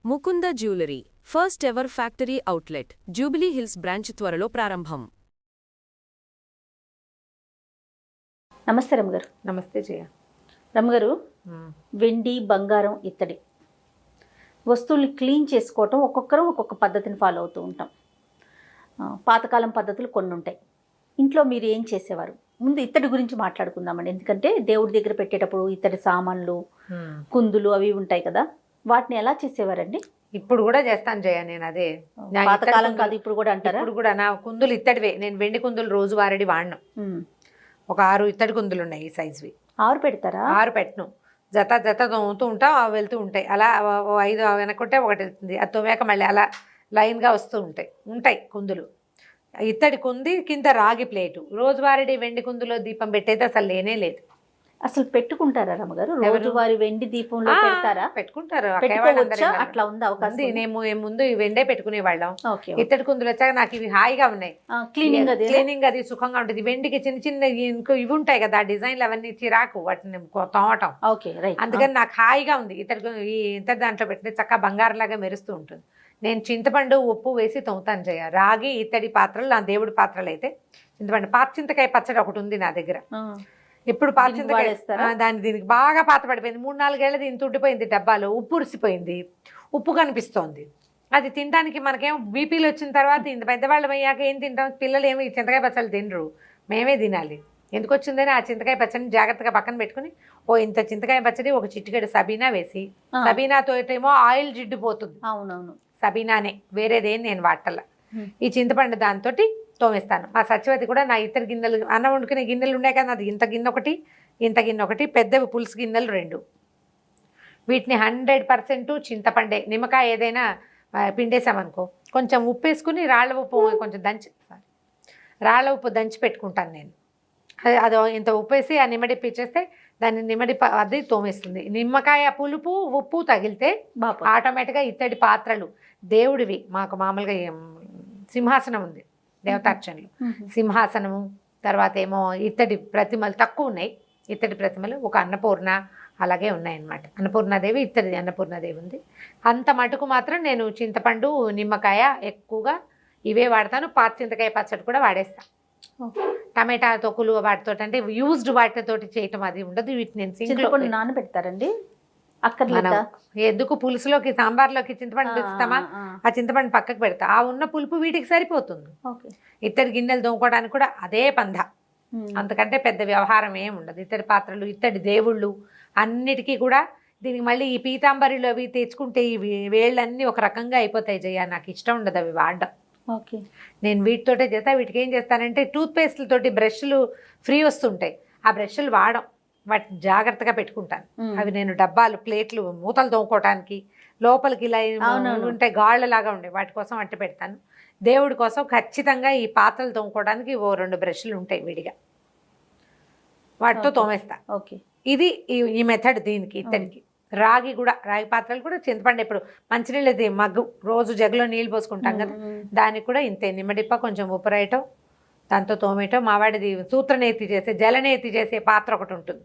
Mukunda jewellery first ever factory outlet jubilee hills branch త్వరలో ప్రారంభం. నమస్తే రమ్మగారు. నమస్తే జయ. రమ్మగారు, వెండి, బంగారం, ఇత్తడి వస్తువుల్ని క్లీన్ చేసుకోవటం ఒక్కొక్కరం ఒక్కొక్క పద్ధతిని ఫాలో అవుతూ ఉంటాం. పాతకాలం పద్ధతులు కొన్ని ఉంటాయి. ఇంట్లో మీరు ఏం చేసేవారు? ముందు ఇత్తడి గురించి మాట్లాడుకుందామండి. ఎందుకంటే దేవుడి దగ్గర పెట్టేటప్పుడు ఇత్తడి సామాన్లు, కుందులు అవి ఉంటాయి కదా, వాటిని ఎలా చేసేవారండి? ఇప్పుడు కూడా చేస్తాను జయ. నేను అదే పాతకాలం కాదు, ఇప్పుడు కూడా అంటారా? ఇప్పుడు కూడా నా కుందులు ఇత్తడివే. నేను వెండి కుందులు రోజు వారడి వాడినాం. ఒక 6 ఇత్తడి కుందులు ఉన్నాయి ఈ సైజువి. 6 పెడతారా? 6 పెట్టను. జత జత తోముతూ ఉంటాం, వెళ్తూ ఉంటాయి. అలా 5 వెనక్కుంటే ఒకటి వెళ్తుంది. అది తోమాక మళ్ళీ అలా లైన్గా వస్తూ ఉంటాయి కుందులు. ఇత్తడి కుంది కింద రాగి ప్లేటు. రోజువారీ వెండి కుందులో దీపం పెట్టేది అసలు లేనే లేదు. అసలు పెట్టుకుంటారా రమ్మగారు? రోజువారీ వెండి దీపంలో పెడతారా? పెట్టుకుంటారు. అట్లా ఉంది అవకాశం. నేను ముందు వెండే పెట్టుకునే వాళ్ళం. ఇత్తడి కుందులు వచ్చాక నాకు ఇవి హాయిగా ఉన్నాయి. క్లీనింగ్ అది సుఖంగా ఉంటుంది. వెండికి చిన్న చిన్న ఇవి ఉంటాయి కదా, డిజైన్లు అవన్నీ చిరాకు వాటిని తోమటం. అందుకని నాకు హాయిగా ఉంది. ఇత్తడి దాంట్లో పెట్టిన చక్కగా బంగారం లాగా మెరుస్తూ ఉంటుంది. నేను చింతపండు, ఉప్పు వేసి తోముతాను జయ. రాగి ఇత్తడి పాత్రలు, నా దేవుడి పాత్రలు అయితే చింతపండు. పాత చింతకాయ పచ్చడి ఒకటి ఉంది నా దగ్గర. ఇప్పుడు పాత చింతకాయ దీనికి బాగా పాత పడిపోయింది. 3-4 ఏళ్ళది ఇంత ఉండిపోయింది డబ్బాలో. ఉప్పు ఉరిసిపోయింది, ఉప్పు కనిపిస్తోంది. అది తినడానికి మనకేం బీపీలు వచ్చిన తర్వాత ఇంత పెద్దవాళ్ళం అయ్యాక ఏం తింటాం? పిల్లలు ఏమి చింతకాయ పచ్చళ్ళు తినరు, మేమే తినాలి. ఎందుకు వచ్చిందని ఆ చింతకాయ పచ్చడిని జాగ్రత్తగా పక్కన పెట్టుకుని ఇంత చింతకాయ పచ్చడి, ఒక చిటికెడు సబీనా వేసి, సబీనాతో ఏమో ఆయిల్ జిడ్డు పోతుంది. అవునవును, సబీనానే, వేరేదేం నేను వాటల్లా. ఈ చింతపండు దాంతో తోమేస్తాను. మా సత్యవతి కూడా నా ఇతర గిన్నెలు, అన్నం వండుకునే గిన్నెలు ఉన్నాయి కదా, అది ఇంత గిన్నె ఒకటి, ఇంత గిన్నె ఒకటి, పెద్దవి పులుసు గిన్నెలు 2. వీటిని 100% చింతపండే. నిమ్మకాయ ఏదైనా పిండేసామనుకో, కొంచెం ఉప్పు వేసుకుని రాళ్ళ ఉప్పు కొంచెం రాళ్ళ ఉప్పు దంచి పెట్టుకుంటాను నేను. అది ఇంత ఉప్పు వేసి ఆ నిమ్మడిప్పి ఇచ్చేస్తే దాన్ని అది తోమేస్తుంది. నిమ్మకాయ పులుపు, ఉప్పు తగిలితే ఆటోమేటిక్గా ఇత్తడి పాత్రలు దేవుడివి. మాకు మామూలుగా సింహాసనం ఉంది, దేవతార్చనలు, సింహాసనము. తర్వాత ఏమో ఇత్తడి ప్రతిమలు తక్కువ ఉన్నాయి. ఇత్తడి ప్రతిమలు ఒక అన్నపూర్ణ అలాగే ఉన్నాయన్నమాట. అన్నపూర్ణాదేవి, ఇత్తడి అన్నపూర్ణాదేవి ఉంది. అంత మటుకు మాత్రం నేను చింతపండు, నిమ్మకాయ ఎక్కువగా ఇవే వాడతాను. పాత చింతకాయ పచ్చడి కూడా వాడేస్తాను. టమాటా తొక్కులు వాటితో, అంటే యూజ్డ్ వాటితోటి చేయటం అది ఉండదు. వీటిని నేను సింక్లో నానబెడతారండి. అక్కర్లేదా? ఎందుకు పులుసులోకి, సాంబార్లోకి చింతపండు ఇస్తామా, ఆ చింతపండు పక్కకు పెడతా. ఆ ఉన్న పులుపు వీటికి సరిపోతుంది. ఇత్తడి గిన్నెలు తోముకోవడానికి కూడా అదే పంధ. అంతకంటే పెద్ద వ్యవహారం ఏమి ఉండదు. ఇత్తడి పాత్రలు, ఇత్తడి దేవుళ్ళు అన్నిటికీ కూడా. దీనికి మళ్ళీ ఈ పీతాంబరిలో అవి తెచ్చుకుంటే ఈ వేళ్ళన్నీ ఒక రకంగా అయిపోతాయి జయ. నాకు ఇష్టం ఉండదు అవి వాడడం. నేను వీటితోటే చేస్తా. వీటికి ఏం చేస్తానంటే టూత్పేస్ట్లతోటి బ్రష్లు ఫ్రీ వస్తుంటాయి, ఆ బ్రష్లు వాడడం, వాటిని జాగ్రత్తగా పెట్టుకుంటాను. అవి నేను డబ్బాలు, ప్లేట్లు, మూతలు తోముకోవటానికి, లోపలికి ఇలా ఉంటాయి గాళ్ళలాగా ఉండే వాటి కోసం అట్టి పెడతాను. దేవుడి కోసం ఖచ్చితంగా ఈ పాత్రలు తోముకోవడానికి 2 బ్రష్లు ఉంటాయి విడిగా, వాటితో తోమేస్తా. ఇది ఈ మెథడ్ దీనికి. ఇత్తడికి. రాగి కూడా, రాగి పాత్రలు కూడా చింతపండు. ఇప్పుడు మంచినీళ్ళు మగ్గు రోజు జగ్గులో నీళ్ళు పోసుకుంటాం కదా, దానికి కూడా ఇంతే. నిమ్మడిప్ప, కొంచెం ఉప్పు రాయటం, దాంతో తోమేయటం. మావాడిది సూత్రనేతి చేసే, జలనేతి చేసే పాత్ర ఒకటి ఉంటుంది,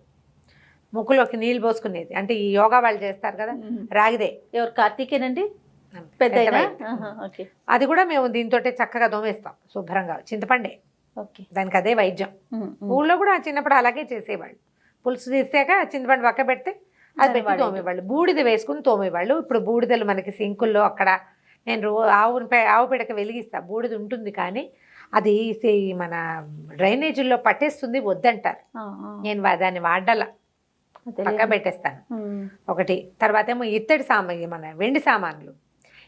ముక్కులోకి నీళ్ళు పోసుకునేది. అంటే ఈ యోగా వాళ్ళు చేస్తారు కదా, రాగిదే. ఎవరు? కార్తీకేనండి, పెద్ద. అది కూడా మేము దీంతో చక్కగా తోమేస్తాం శుభ్రంగా. చింతపండే దానికి అదే వైద్యం. ఊళ్ళో కూడా చిన్నప్పుడు అలాగే చేసేవాళ్ళు. పులుసు తీసాక చింతపండు పక్క పెడితే అది పెట్టి తోమేవాళ్ళు. బూడిద వేసుకుని తోమేవాళ్ళు. ఇప్పుడు బూడిదలు మనకి సింకుల్లో అక్కడ. నేను ఆవు పిడక వెలిగిస్తా, బూడిద ఉంటుంది కానీ అది మన డ్రైనేజీల్లో పట్టేస్తుంది, వద్దంటారు. నేను దాన్ని వాడాల, పక్క పెట్టేస్తాను ఒకటి. తర్వాత ఏమో ఇత్తడి సామాన్లు, మన వెండి సామాన్లు.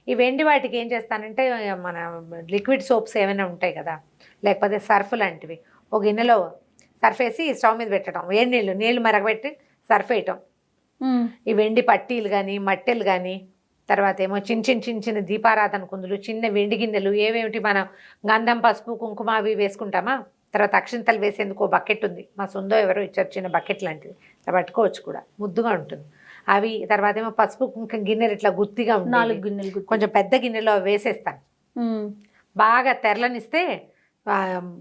ఈ వెండి వాటికి ఏం చేస్తానంటే, మన లిక్విడ్ సోప్స్ ఏమైనా ఉంటాయి కదా, లేకపోతే సర్ఫ్ లాంటివి, ఒక గిన్నెలో సర్ఫ్ వేసి స్టవ్ మీద పెట్టడం, వేడి నీళ్ళు మరగబెట్టి సర్ఫ్ వేయటం. ఈ వెండి పట్టీలు కానీ, మట్టెలు కానీ, తర్వాత ఏమో చిన్న దీపారాధన కుందులు, చిన్న వెండి గిన్నెలు, ఏవేమిటి మనం గంధం, పసుపు, కుంకుమ అవి వేసుకుంటామా. తర్వాత అక్షింతలు వేసేందుకు బకెట్ ఉంది, మా సొందో ఎవరో ఇచ్చారు, చిన్న బకెట్ లాంటిది. అలా పట్టుకోవచ్చు కూడా, ముద్దుగా ఉంటుంది అవి. తర్వాత ఏమో పసుపు కుంకుమ గిన్నెలు ఇట్లా గుత్తిగా ఉంటాయి, 4 గిన్నెలు, కొంచెం పెద్ద గిన్నెలో వేసేస్తాను. బాగా తెరలనిస్తే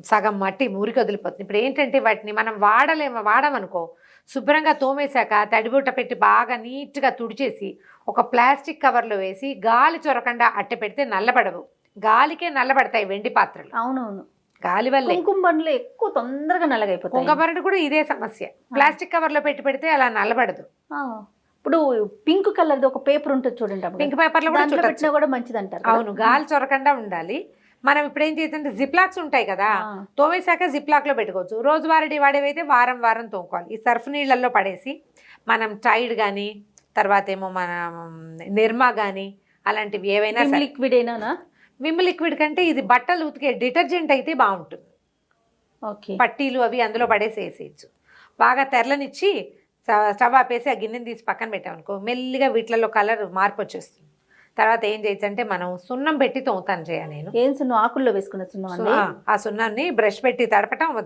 సగం మట్టి మురికి వదిలిపోతుంది. ఇప్పుడు ఏంటంటే వాటిని మనం వాడమనుకో, శుభ్రంగా తోమేశాక తడిబుట్ట పెట్టి బాగా నీట్గా తుడిచేసి ఒక ప్లాస్టిక్ కవర్లో వేసి గాలి చొరకుండా అట్టె పెడితే నల్లబడవు. గాలికే నల్లబడతాయి వెండి పాత్రలు. అవునవును, గాలి వల్లే. కుంకుమ బండ్లు ఎక్కువ తొందరగా నల్లగైపోతాయి. కుంకుమరడు కూడా ఇదే సమస్య. ప్లాస్టిక్ కవర్లో పెట్టి పెడితే అలా నల్లబడదు. ఇప్పుడు పింక్ కలర్ది ఒక పేపర్ ఉంటుంది చూడండి, పింక్ పేపర్లో కూడా దాంట్లో చుట్టొచ్చు. పెట్టినా కూడా మంచిది అంటారు. అవును, గాలి చొరకుండా ఉండాలి. మనం ఇప్పుడు ఏం చేస్తుంటే జిప్లాక్స్ ఉంటాయి కదా, తోమేశాక జిప్లాక్లో పెట్టుకోవచ్చు. రోజువారీ వాడేవైతే వారం వారం తోముకోవాలి. ఈ సర్ఫ్ నీళ్ళల్లో పడేసి మనం టైడ్ కానీ, తర్వాత ఏమో మన నిర్మా కానీ అలాంటివి ఏవైనా లిక్విడ్ అయినా, విమ్ లిక్విడ్ కంటే ఇది బట్టలు ఉతికే డిటర్జెంట్ అయితే బాగుంటుంది. ఓకే, పట్టీలు అవి అందులో పడేసి వేసేయచ్చు. బాగా తెరలనిచ్చి స్టవ్ ఆపేసి ఆ గిన్నెని తీసి పక్కన పెట్టామనుకో, మెల్లిగా వీటిలలో కలర్ మార్పు వచ్చేస్తుంది. తర్వాత ఏం చేయొచ్చు అంటే మనం సున్నం పెట్టి తోముతాను నేను. ఏం సున్నం? ఆకుల్లో వేసుకున్న సున్నం. ఆ సున్నాన్ని బ్రష్ పెట్టి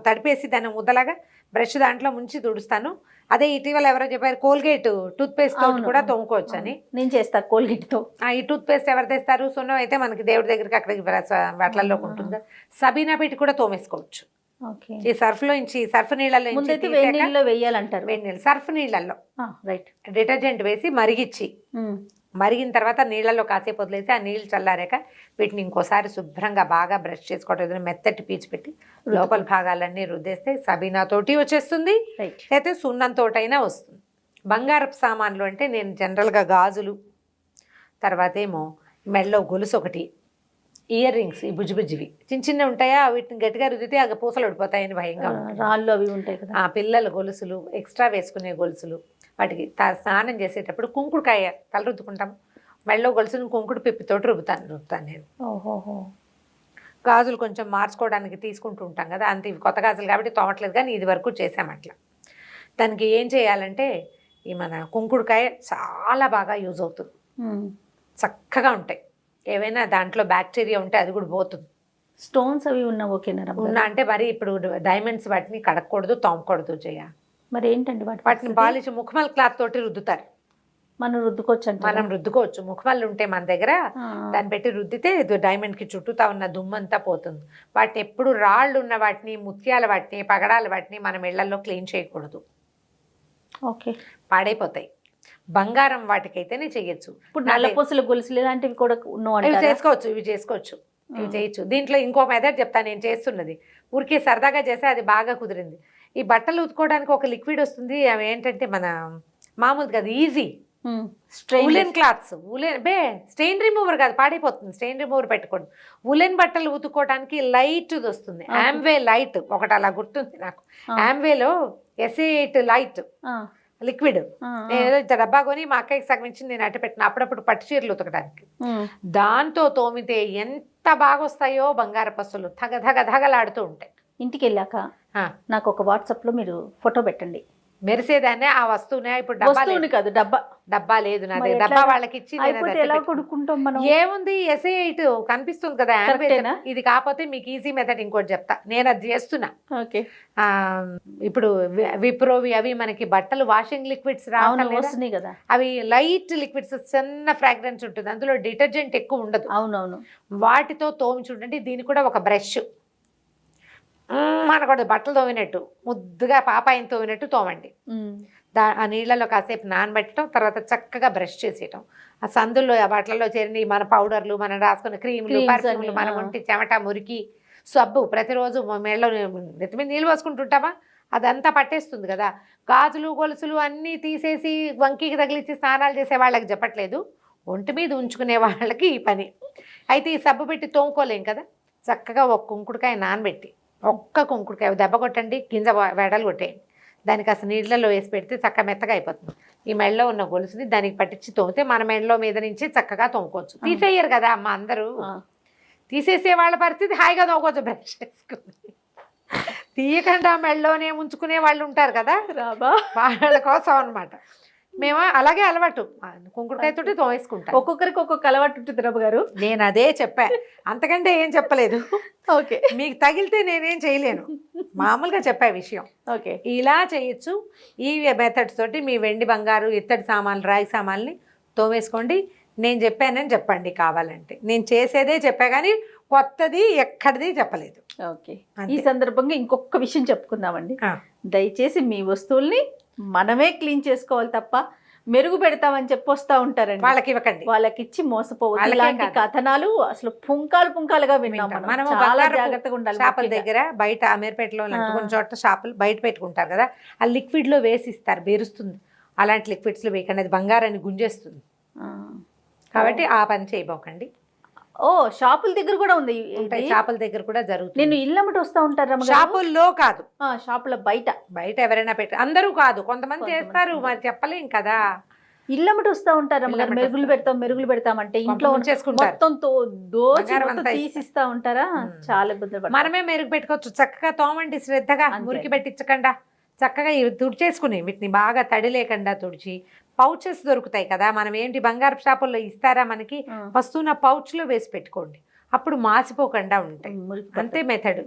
తడిపేసి దాన్ని ముద్దలాగా బ్రష్ దాంట్లో ముంచి తుడుస్తాను. అదే ఇటీవల ఎవరో చెప్పారు కోల్గేట్ టూత్ పేస్ట్ కూడా తోముకోవచ్చు అని. నేను చేస్తా కోల్గేట్ తో. ఈ టూత్ పేస్ట్ ఎవరు తెస్తారు? సున్నం అయితే మనకి దేవుడి దగ్గరికి అక్కడికి వాటిల్లో ఉంటుంది. సబీనా పెట్టి కూడా తోమేసుకోవచ్చు. ఈ సర్ఫ్ లో సర్ఫ్ నీళ్ళలో వేయాలంటారు. వేడి నీళ్ళు సర్ఫ్ నీళ్ళల్లో రైట్ డిటర్జెంట్ వేసి మరిగిన తర్వాత నీళ్ళలో కాసేపు వదిలేసి ఆ నీళ్ళు చల్లారాక వీటిని ఇంకోసారి శుభ్రంగా బాగా బ్రష్ చేసుకోవడం, ఏదైనా మెత్తటి పీచు పెట్టి లోపల భాగాలన్నీ రుద్దేస్తే సబీనా తోటి వచ్చేస్తుంది, అయితే సున్నంతోటైనా వస్తుంది. బంగారపు సామాన్లు అంటే నేను జనరల్గా గాజులు, తర్వాత ఏమో మెడలో గొలుసు ఒకటి, ఇయర్ రింగ్స్, ఈ బుజ్జిబుజ్జివి చిన్న చిన్న ఉంటాయా, వీటిని గట్టిగా రుద్దితే ఆ పూసలు ఉడిపోతాయని భయంగా రాళ్ళు అవి ఉంటాయి కదా. పిల్లల గొలుసులు, ఎక్స్ట్రా వేసుకునే గొలుసులు, వాటికి స్నానం చేసేటప్పుడు కుంకుడుకాయ తల రుద్దుకుంటాం, మెడలో గొలుసుని కుంకుడు పిప్పితోటి రుబ్బుతాను నేను. గాజులు కొంచెం మార్చుకోవడానికి తీసుకుంటూ ఉంటాం కదా, అంత ఇవి కొత్త గాజులు కాబట్టి తోమట్లేదు, కానీ ఇది వరకు చేసామట్లా. దానికి ఏం చేయాలంటే ఈ మన కుంకుడుకాయ చాలా బాగా యూజ్ అవుతుంది, చక్కగా ఉంటాయి. ఏవైనా దాంట్లో బ్యాక్టీరియా ఉంటే అది కూడా పోతుంది. స్టోన్స్ అవి ఉన్నా అంటే మరి ఇప్పుడు డైమండ్స్ వాటిని కడగకూడదు, తోమకూడదు చేయ. మరి ఏంటండి వాటిని పాలిష్ ముఖమల్ క్లాత్ తోటి రుద్దుతారు. మనం రుద్దుకోవచ్చు. ముఖమల్లు ఉంటే మన దగ్గర దాన్ని పెట్టి రుద్దితే డైమండ్ కి చుట్టూతా ఉన్న దుమ్మంతా పోతుంది. వాటిని ఎప్పుడు రాళ్ళు ఉన్న వాటిని, ముత్యాల వాటిని, పగడాల వాటిని మనం ఇళ్లలో క్లీన్ చేయకూడదు, పాడైపోతాయి. బంగారం వాటికైతేనే చెయ్యొచ్చు. ఇప్పుడు నల్లపూసల గొలుసులు ఇలాంటివి కూడా ఇవి చేసుకోవచ్చు. ఇవి చేయొచ్చు. దీంట్లో ఇంకో మెథడ్ చెప్తాను నేను చేస్తున్నది. ఊరికే సరదాగా చేస్తే అది బాగా కుదిరింది. ఈ బట్టలు ఉతుకోవడానికి ఒక లిక్విడ్ వస్తుంది, అవి ఏంటంటే మన మామూలు కాదు, easy woollen clothes. Strain remover కాదు, పాడైపోతుంది. స్టెయిన్ రిమూవర్ పెట్టుకోండి. ఉలెన్ బట్టలు ఉతుక్కోవడానికి లైట్ వస్తుంది, ఆమ్వే లైట్ ఒకటి అలా గుర్తుంది నాకు. ఆమ్వేలో SA8 లైట్ లిక్విడ్, నేను ఏదో డబ్బా కొని మా అక్కకి సగం ఇచ్చింది, నేను అట్ట పెట్టిన అప్పుడప్పుడు పట్టు చీరలు ఉతకడానికి. దాంతో తోమితే ఎంత బాగా వస్తాయో బంగారు పసులు, ధగలాడుతూ ఉంటాయి. ఇంటికి వెళ్ళాక నాకు ఒక వాట్సాప్ లో మీరు ఫోటో పెట్టండి. మెరిసేదాన్ని ఆ వస్తువునే. ఇప్పుడు డబ్బా లేదు నా దగ్గర. డబ్బా వాళ్ళకి ఇచ్చి ఏముంది, SA8 కనిపిస్తుంది కదా, ఇది కాకపోతే మీకు ఈజీ మెథడ్ ఇంకోటి చెప్తా, నేను అది చేస్తున్నా. ఇప్పుడు విప్రోవి అవి మనకి బట్టలు వాషింగ్ లిక్విడ్స్ వస్తున్నాయి కదా, అవి లైట్ లిక్విడ్స్, చిన్న ఫ్రాగ్రెన్స్ ఉంటుంది, అందులో డిటర్జెంట్ ఎక్కువ ఉండదు. అవునవును, వాటితో తోమి చూడండి. దీనికి కూడా ఒక బ్రష్ మనకు బట్టలు తోమినట్టు ముద్దుగా పాపాయిని తోమినట్టు తోమండి. ఆ నీళ్ళలో కాసేపు నానబెట్టడం, తర్వాత చక్కగా బ్రష్ చేసేయటం. ఆ సందుల్లో ఆ బట్టలలో చేరిన మన పౌడర్లు, మనం రాసుకున్న క్రీములు, పర్ఫ్యూమ్లు, మన ఒంటి చెమట, మురికి, సబ్బు ప్రతిరోజు మెడలో నెత్తి మీద నీళ్ళు పోసుకుంటుంటామా, అదంతా పట్టేస్తుంది కదా. గాజులు గొలుసులు అన్నీ తీసేసి వంకీకి తగిలిచ్చి స్నానాలు చేసే వాళ్ళకి చెప్పట్లేదు, ఒంటి మీద ఉంచుకునే వాళ్ళకి ఈ పని. అయితే ఈ సబ్బు పెట్టి తోముకోలేం కదా, చక్కగా ఒక కుంకుడుకాయ నానబెట్టి, ఒక్క కుంకుడుకాయ దెబ్బ కొట్టండి, గింజ వెడలు కొట్టేయండి, దానికి అసలు నీళ్ళలో వేసి పెడితే చక్కగా మెత్తగా అయిపోతుంది. ఈ మెడలో ఉన్న గొలుసుని దానికి పట్టించి తోమితే మన మెడలో మీద నుంచి చక్కగా తోముకోవచ్చు. తీసేయరు కదా అమ్మ అందరూ, తీసేసే వాళ్ళ పరిస్థితి హాయిగా తోముకోవచ్చు బ్రష్ చేసుకుని. తీయకుండా మెడలోనే ఉంచుకునే వాళ్ళు ఉంటారు కదా, వాళ్ళ కోసం అనమాట. మేము అలాగే అలవాటు, కుంకుడుకాయతోటి తోమేసుకుంటాం. ఒక్కొక్కరికి ఒక్కొక్క అలవాటు ఉంటుంది రబ్బు గారు. నేను అదే చెప్పా, అంతకంటే ఏం చెప్పలేదు. ఓకే, మీకు తగిలితే నేనేం చేయలేను, మామూలుగా చెప్పే విషయం. ఓకే, ఇలా చేయొచ్చు. ఈ మెథడ్స్ తోటి మీ వెండి, బంగారు, ఇత్తడి సామాన్లు, రాగి సామాన్లని తోమేసుకోండి. నేను చెప్పానని చెప్పండి కావాలంటే. నేను చేసేదే చెప్పా కానీ కొత్తది ఎక్కడిది చెప్పలేదు. ఓకే, ఈ సందర్భంగా ఇంకొక విషయం చెప్పుకుందామండి. దయచేసి మీ వస్తువుల్ని మనమే క్లీన్ చేసుకోవాలి తప్ప మెరుగు పెడతామని చెప్పి వస్తూ ఉంటారండి. వాళ్ళకి ఇవ్వకండి, వాళ్ళకి ఇచ్చి మోసపోవద్దు. వాళ్ళకే ఇలాంటి కాదు. కథనాలు అసలు పుంకాలుగా విన్నాం. మనము చాలా బంగారపు జాగ్రత్తగా ఉండాలి. షాపుల ముఖ్యంగా. దగ్గర బయట అమీర్పేటలో లాంటి కొన్ని చోట్ల షాపులు బయట పెట్టుకుంటారు కదా, ఆ లిక్విడ్ లో వేసి ఇస్తారు, బెరుస్తుంది. అలాంటి లిక్విడ్స్ లో వేయకండి, అది బంగారాన్ని గుంజేస్తుంది. కాబట్టి ఆ పని చేయబోకండి. ఓ షాపుల దగ్గర కూడా ఉంది ఉంటాయి, షాపుల దగ్గర కూడా జరుగుతుంది. నేను ఇల్లమ్మటి వస్తూ ఉంటారు. షాపుల్లో కాదు, షాపుల బయట ఎవరైనా పెట్టి, అందరూ కాదు, కొంతమంది చేస్తారు, మరి చెప్పలేం కదా. ఇల్లమ్మటి వస్తూ ఉంటారు అమ్మగారు. మెరుగులు పెడతామంటే ఇంట్లో చేసుకుంటారు, మొత్తం దోచి తీసిస్తా ఉంటారా. చాలా ఇబ్బంది. మనమే మెరుగు పెట్టుకోవచ్చు. చక్కగా తోమండి శ్రద్ధగా, మురికి పెట్టించకుండా చక్కగా తుడిచేసుకుని వీటిని బాగా తడి లేకుండా తుడిచి. పౌచెస్ దొరుకుతాయి కదా, మనం ఏంటి బంగారు షాపుల్లో ఇస్తారా మనకి, వస్తువున పౌచ్ లో వేసి పెట్టుకోండి, అప్పుడు మాసిపోకుండా ఉంటాయి. అంతే మెథడ్.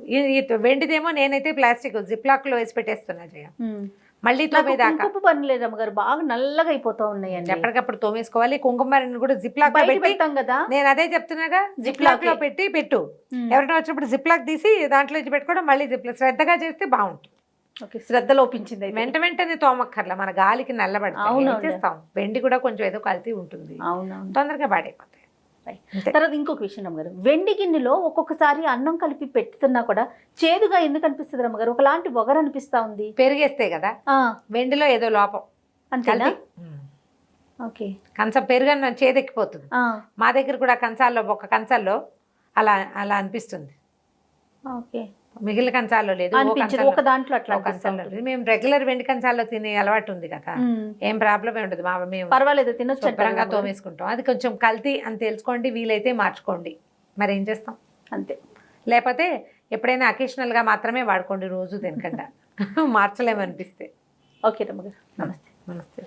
వెండిదేమో నేనైతే ప్లాస్టిక్ జిప్లాక్ లో వేసి పెట్టేస్తున్నా జయ. మళ్ళీ తోమేదాకా పని లేదు అమ్మగారు, బాగా నల్లగా అయిపోతా ఉన్నాయండి. ఎప్పటికప్పుడు తోమేసుకోవాలి. కుంకుమారిని కూడా జిప్లాక్ లో పెడతాం కదా, నేను అదే చెప్తున్నాగా, జిప్లాక్ లో పెట్టు. ఎవరైనా వచ్చినప్పుడు జిప్లాక్ తీసి దాంట్లో ఇచ్చి పెట్టుకోవడం, మళ్ళీ జిప్లాక్ శ్రద్ధగా చేస్తే బాగుంటుంది. శ్రద్ధ లోపించింది. వెంటనే తోమక్కర్లా, మన గాలికి నల్లబడతాం. వెండి కూడా కొంచెం ఏదో కల్తీ ఉంటుంది, తొందరగా పాడైపోతాయి. తర్వాత ఇంకొక విషయం అమ్మగారు, వెండి గిన్నెలో ఒక్కొక్కసారి అన్నం కలిపి పెట్టుతున్నా కూడా చేదుగా ఎందుకు అనిపిస్తుంది అమ్మగారు? ఒకలాంటి పొగరు అనిపిస్తా ఉంది. పెరిగేస్తే కదా, వెండిలో ఏదో లోపం. అంతేనా? ఓకే. కంచం పెరుగన్న చేదెక్కిపోతుంది. మా దగ్గర కూడా కంచాల్లో, ఒక కంచాల్లో అలా అనిపిస్తుంది. ఓకే. మిగిలిన కంచాల్లో లేదు, ఒక దాంట్లో అట్లా కంచాల్లో. మేము రెగ్యులర్ వెండి కంచాల్లో తినే అలవాటు ఉంది కదా, ఏం ప్రాబ్లం ఉండదు. మేము పర్వాలేదు, తినొచ్చు, శుభ్రంగా తోమేసుకుంటాం. అది కొంచెం కల్తీ అని తెలుసుకోండి, వీలైతే మార్చుకోండి. మరి ఏం చేస్తాం, అంతే. లేకపోతే ఎప్పుడైనా అకేషనల్ గా మాత్రమే వాడుకోండి, రోజు తినకుండా. మార్చలేమనిపిస్తే. ఓకే రమ్మగారు, నమస్తే. నమస్తే.